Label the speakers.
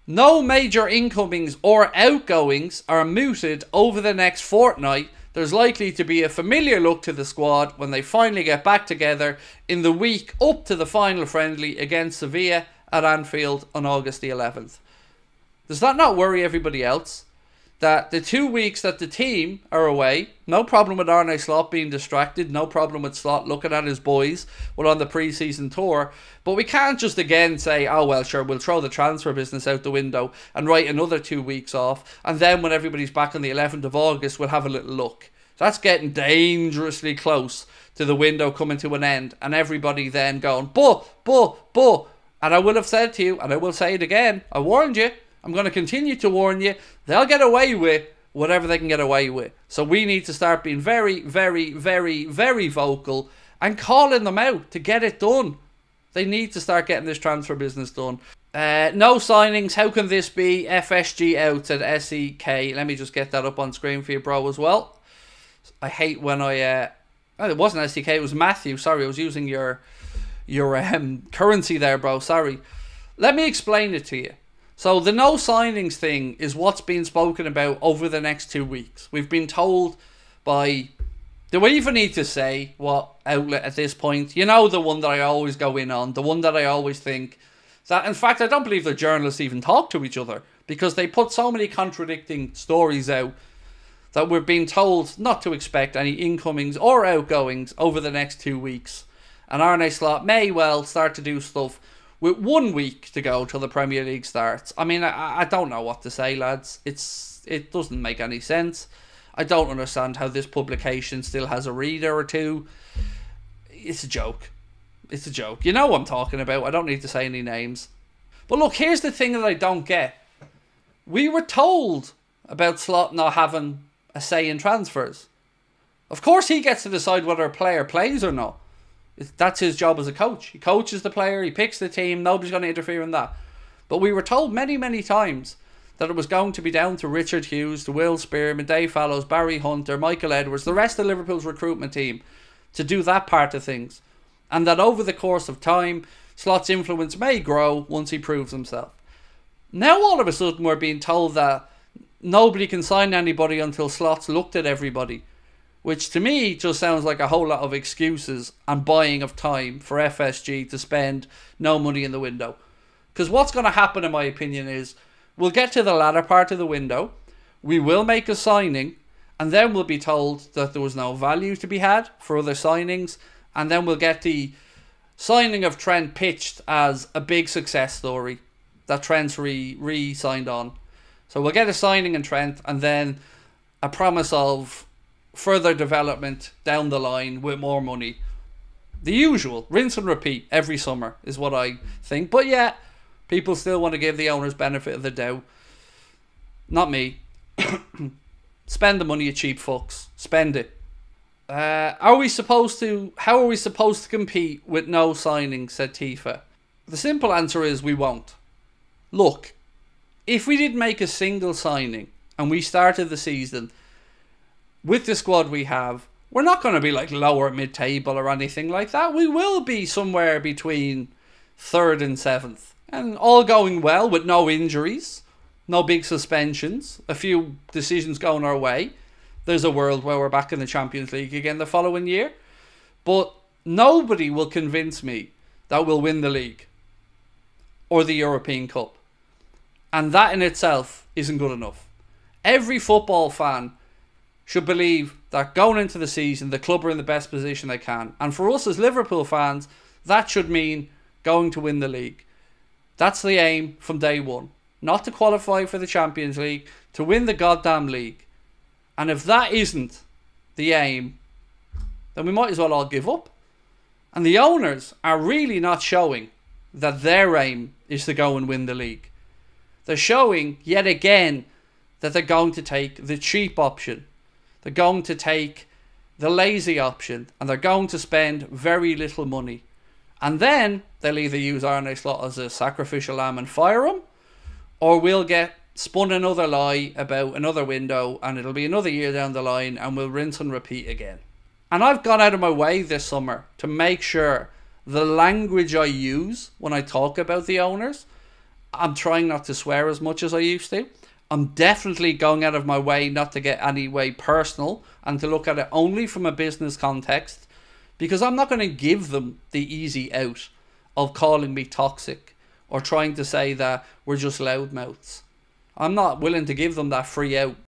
Speaker 1: No major incomings or outgoings are mooted over the next fortnight. There's likely to be a familiar look to the squad when they finally get back together in the week up to the final friendly against Sevilla at Anfield on August the 11th. Does that not worry everybody else? That the 2 weeks that the team are away, no problem with Arne Slot being distracted, no problem with Slot looking at his boys while on the pre-season tour, but we can't just again say, oh well sure, we'll throw the transfer business out the window and write another 2 weeks off, and then when everybody's back on the 11th of August we'll have a little look. That's getting dangerously close to the window coming to an end, and everybody then going, but, and I will have said to you, and I will say it again, I warned you, I'm going to continue to warn you, they'll get away with whatever they can get away with. So we need to start being very, very, very, very vocal and calling them out to get it done. They need to start getting this transfer business done. No signings, how can this be? FSG out at SEK. Let me just get that up on screen for you, bro, as well. I hate when oh, it wasn't SEK, it was Matthew. Sorry, I was using your currency there, bro. Sorry. Let me explain it to you. So the no signings thing is what's being spoken about over the next 2 weeks. We've been told by, do we even need to say what outlet at this point? You know, the one that I always go in on, the one that I always think that, in fact, I don't believe the journalists even talk to each other because they put so many contradicting stories out that we're being told not to expect any incomings or outgoings over the next 2 weeks. And Arne Slot may well start to do stuff with 1 week to go till the Premier League starts. I mean, I don't know what to say, lads. It doesn't make any sense. I don't understand how this publication still has a reader or two. It's a joke. It's a joke. You know what I'm talking about. I don't need to say any names. But look, here's the thing that I don't get. We were told about Slot not having a say in transfers. Of course he gets to decide whether a player plays or not. That's his job as a coach. He coaches the player, he picks the team, nobody's going to interfere in that. But we were told many, many times that it was going to be down to Richard Hughes, to Will Spearman, Dave Fallows, Barry Hunter, Michael Edwards, the rest of Liverpool's recruitment team to do that part of things. And that over the course of time, Slot's influence may grow once he proves himself. Now all of a sudden we're being told that nobody can sign anybody until Slot's looked at everybody. Which to me just sounds like a whole lot of excuses and buying of time for FSG to spend no money in the window. Because what's going to happen, in my opinion, is we'll get to the latter part of the window, we will make a signing, and then we'll be told that there was no value to be had for other signings, and then we'll get the signing of Trent pitched as a big success story that Trent's re-signed on. So we'll get a signing in Trent, and then a promise of further development down the line with more money. The usual, rinse and repeat every summer is what I think. But yeah, people still want to give the owners benefit of the doubt. Not me. Spend the money, you cheap fucks. Spend it. How are we supposed to compete with no signings, said Tifa. The simple answer is we won't. Look, if we did make a single signing and we started the season with the squad we have, we're not going to be like lower mid-table or anything like that. We will be somewhere between 3rd and 7th. And all going well with no injuries, no big suspensions, a few decisions going our way. There's a world where we're back in the Champions League again the following year. But nobody will convince me that we'll win the league or the European Cup. And that in itself isn't good enough. Every football fan should believe that going into the season, the club are in the best position they can. And for us as Liverpool fans, that should mean going to win the league. That's the aim from day one. Not to qualify for the Champions League, to win the goddamn league. And if that isn't the aim, then we might as well all give up. And the owners are really not showing that their aim is to go and win the league. They're showing, yet again, that they're going to take the cheap option. They're going to take the lazy option, and they're going to spend very little money. And then they'll either use Arne Slot as a sacrificial lamb and fire him, or we'll get spun another lie about another window, and it'll be another year down the line, and we'll rinse and repeat again. And I've gone out of my way this summer to make sure the language I use when I talk about the owners I'm trying not to swear as much as I used to. I'm definitely going out of my way not to get any way personal and to look at it only from a business context, because I'm not going to give them the easy out of calling me toxic or trying to say that we're just loudmouths. I'm not willing to give them that free out